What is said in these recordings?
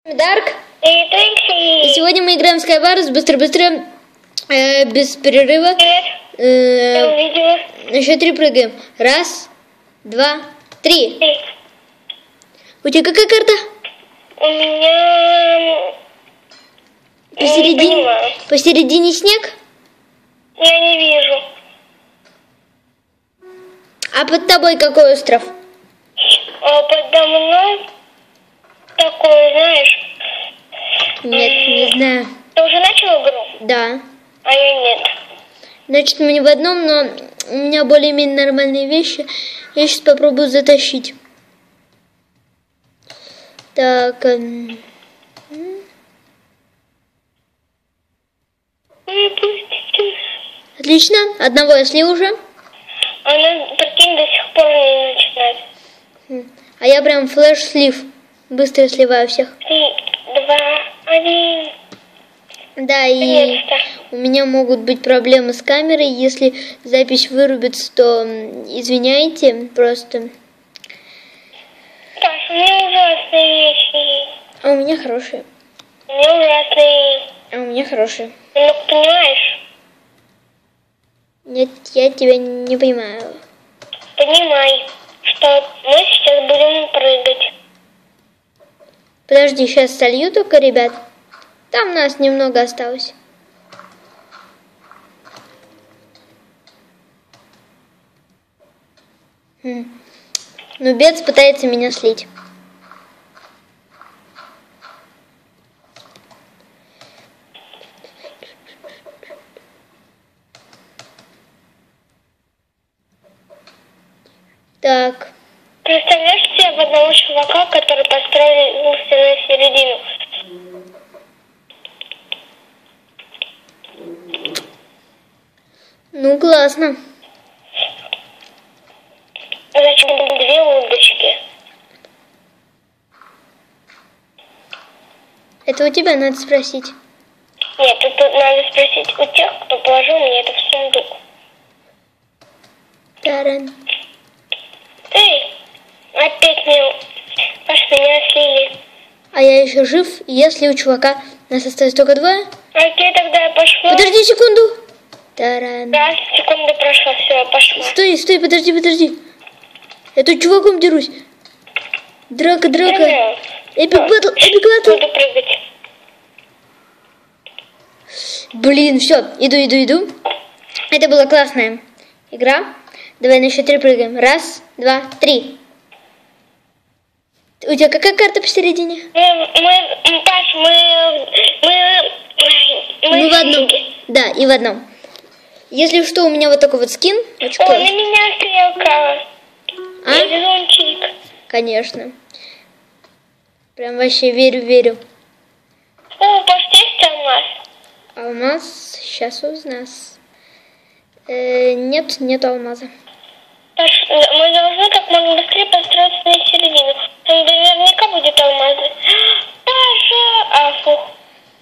Дарк. И сегодня мы играем в Skywars быстро-быстро, без перерыва. На счет 3 прыгаем. Раз, два, три. У тебя какая карта? У меня... Посередине снег? Я не вижу. А под тобой какой остров? А подо мной такой, знаешь... Нет, не знаю. Ты уже начал игру? Да. А я нет. Значит, мы не в одном, но у меня более-менее нормальные вещи. Я сейчас попробую затащить. Так. Отлично. Одного я слил уже. Она, прикинь, до сих пор не начинает. А я прям флеш-слив. Быстро сливаю всех. 3, 2, 1. Да, и у меня могут быть проблемы с камерой. Если запись вырубится, то извиняйте, просто. Паш, у меня ужасные вещи. А у меня хорошие. У меня ужасные. А у меня хорошие. Ну, понимаешь? Нет, я тебя не понимаю. Понимай, что мы сейчас будем прыгать. Подожди, сейчас солью только, ребят. Там нас немного осталось. Ну, Бец пытается меня слить. Так. Представляешь себе об одного чувака, который построился на середину? Ну, классно. Значит, 2 удочки. Это у тебя надо спросить. Нет, тут надо спросить у тех, кто положил мне это в сундук. Таран. Эй, опять меня слили. А я еще жив, если у чувака нас осталось только 2. Окей, тогда я пошла. Подожди секунду. Таран. Да, секунда прошла, все, я пошла. Стой, подожди. Я тут чуваком дерусь. Драка. Эпик батл. Буду прыгать. Блин, все, иду. Это была классная игра. Давай на счет 3 прыгаем. Раз, два, три. У тебя какая карта посередине? Паш, Мы в одном. Да, и в одном. Если что, у меня вот такой вот скин. Очень Ой, классный. на меня стрелка. А? Я везунчик. Конечно. Прям вообще верю. О, Паш, есть алмаз? Алмаз сейчас у нас. Нет алмаза. Паш, мы должны как можно быстрее построиться на середину. Там наверняка будет алмазы. Паша! Фух.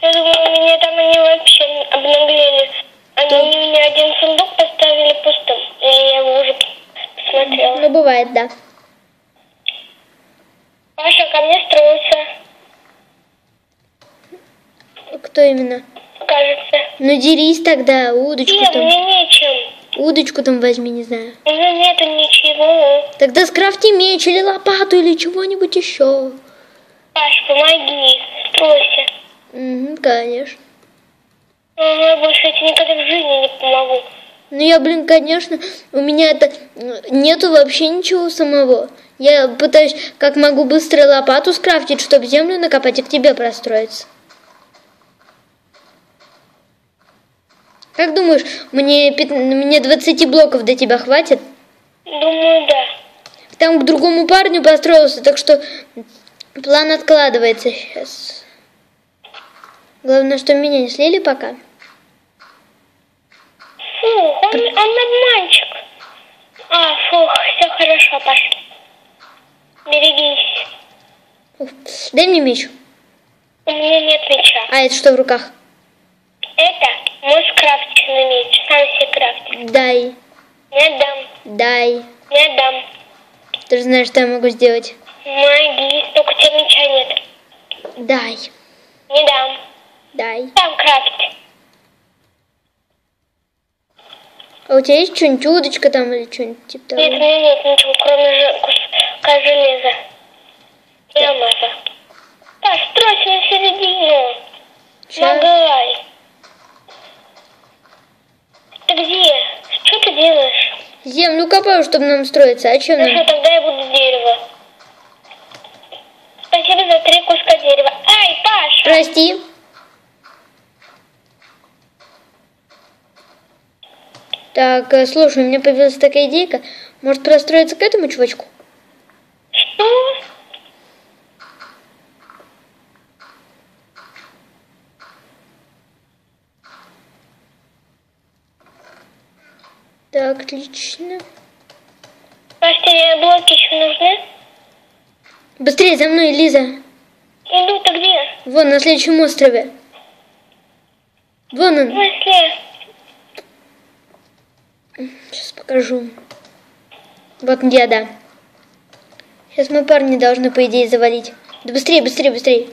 Я думала, меня там они вообще обнаглели. Они мне один сундук поставили пустым. И я его уже посмотрела. Ну, бывает, да. Паша ко мне строился. Кто именно? Кажется. Ну, дерись тогда, удочку Нет, там. мне нечем. Удочку там возьми, не знаю. У меня нету ничего. Тогда скрафти меч или лопату или чего-нибудь еще. Паш, помоги. Стройся. Конечно. Я больше я тебе никогда в жизни не помогу. Ну, я, конечно, у меня нету вообще ничего самого. Я пытаюсь, как могу, быстро лопату скрафтить, чтобы землю накопать и к тебе простроиться. Как думаешь, мне 20 блоков до тебя хватит? Думаю, да. Там к другому парню построился, так что план откладывается сейчас. Главное, что меня не слили пока. Фух, он обманщик. Фух, все хорошо, Паш. Берегись. Дай мне меч. У меня нет меча. А это что в руках? Это мой скрафтенный меч. Сам себе крафтит. Дай. Не дам. Дай. Не дам. Ты же знаешь, что я могу сделать. Помоги, только у тебя меча нет. Дай. Не дам. Дай. Там крафт. А у тебя есть что-нибудь, удочка там или что-нибудь типа того? Нет, у меня нет ничего, кроме куска железа и алмаза. Да, стройся на середину. Нагай. Ты где? Что ты делаешь? Землю копаю, чтобы нам строиться. А чем Ну что, нам? тогда я буду дерево. Спасибо за 3 куска дерева. Ай, Паша! Прости. Так, слушай, у меня появилась такая идейка. Может, простроиться к этому чувачку? Что? Так, отлично. Паш, тебе блоки еще нужны? Быстрее за мной, Лиза. Иду, ты где? Вон, на следующем острове. Вон В он. смысле? Сейчас покажу. Вот где, да. Сейчас мы парни должны, по идее, завалить. Да быстрее, быстрее, быстрее.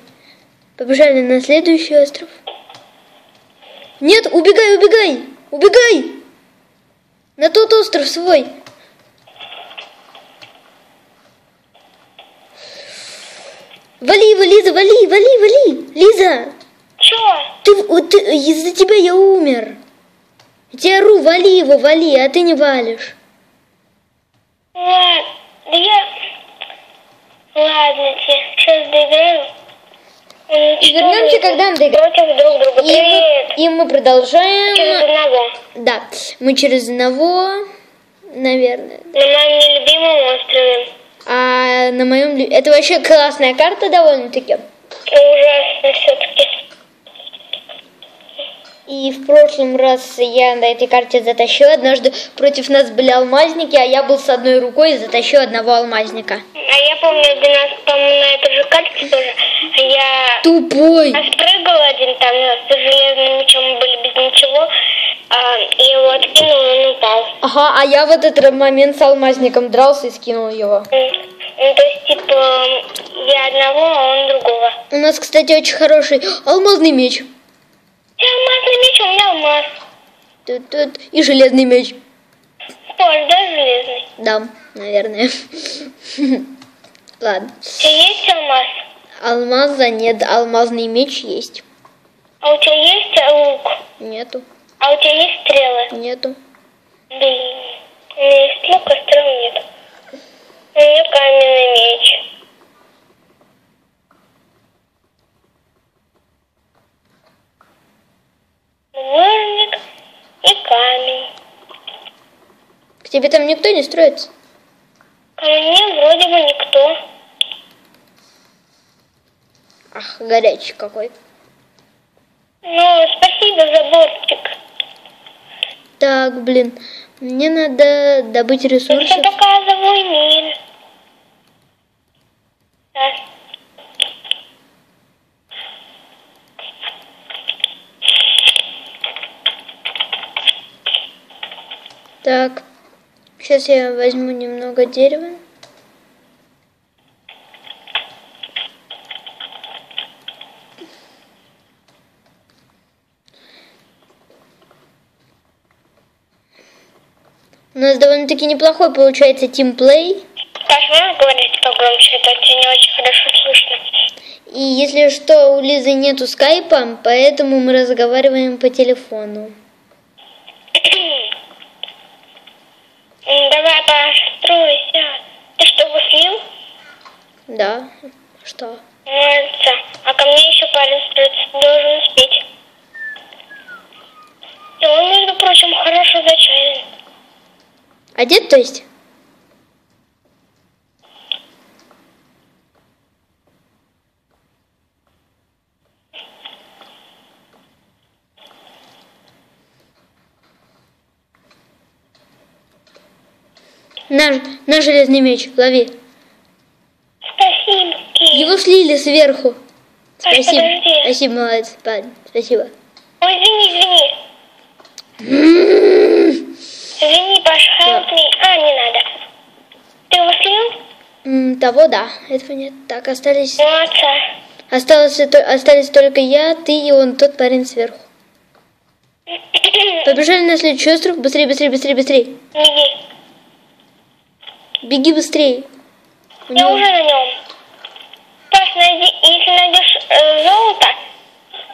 Побежали на следующий остров. Нет, убегай, убегай! Убегай! На тот остров свой. Вали его, Лиза, вали, вали, вали! Лиза! Чё? Из-за тебя я умер. Я тебя ору, вали его, вали, а ты не валишь. Ладно, да я... Ладно тебе, сейчас доиграю. И вернемся, когда мы доиграем. Против друг друга. Привет. И мы продолжаем. Через одного. Да, мы через одного, наверное. На моем нелюбимом острове. А на моем... Это вообще классная карта довольно-таки. Ужасно все-таки. И в прошлом раз я на этой карте затащила. Однажды против нас были алмазники, а я был с одной рукой и затащил одного алмазника. А я помню, один раз, по-моему, на этой же карте тоже. Я Тупой! спрыгал один там с железным мечом, мы были без ничего. И его откинул, и он упал. Ага, а я в этот момент с алмазником дрался и скинул его. Ну, то есть, типа, я одного, а он другого. У нас, кстати, очень хороший алмазный меч. У тебя алмазный меч, у меня алмаз. Тут. И железный меч. Тоже, да, железный? Да, наверное. Ладно. У тебя есть алмаз? Алмаза нет, алмазный меч есть. А у тебя есть лук? Нету. А у тебя есть стрелы? Нету. Блин, у меня есть лук, а стрел нет. У меня каменный меч. Булыжник и камень. К тебе там никто не строится? Ко мне вроде бы никто. Ах, горячий какой. Ну, спасибо за бортик. Так, блин, мне надо добыть Ну, ресурсы. что показывай мир. Да. Так, сейчас я возьму немного дерева. У нас довольно-таки неплохой получается тимплей. Паш, можешь говорить погромче, это тебя не очень хорошо слышно. И если что, у Лизы нету скайпа, поэтому мы разговариваем по телефону. Давай, Паш, стройся. Ты что, его слил? Да, что? Молодца. А ко мне еще парень строится, должен успеть. И он, между прочим, хорошо зачарен. Одет, то есть? На железный меч, лови. Спасибо. Его слили сверху. Паш, Спасибо. подожди. Спасибо, молодец, парень. Спасибо. Ой, извини. Извини, Паш, help me. А, не надо. Ты его слил? Того, да. Этого нет. Так, остались... Молодца. Остались только я, ты и он, тот парень сверху. Побежали на следующий остров. Быстрее, быстрее, быстрее, быстрее. Беги. Беги быстрее. Я уже на нем. Паш, если найдешь золото,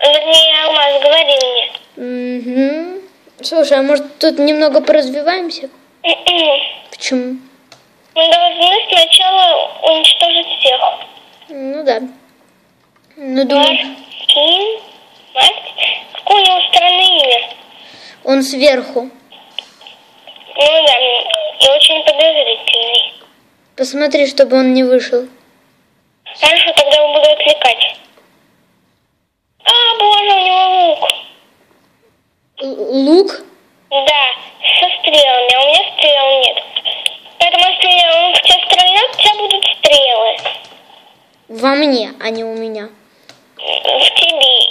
вернее алмаз, говори мне. Угу. Слушай, а может тут немного поразвиваемся? Почему? Мы должны сначала уничтожить всех. Ну да. Ну думаю. Какое у него странное имя? Он сверху. Ну да, и очень подозрительный. Посмотри, чтобы он не вышел. Хорошо, тогда я буду отвлекать. А, боже, у него лук. Лук? Да, со стрелами, а у меня стрел нет. Поэтому если он в тебя стрельнет, у тебя будут стрелы. Во мне, а не у меня. В тебе.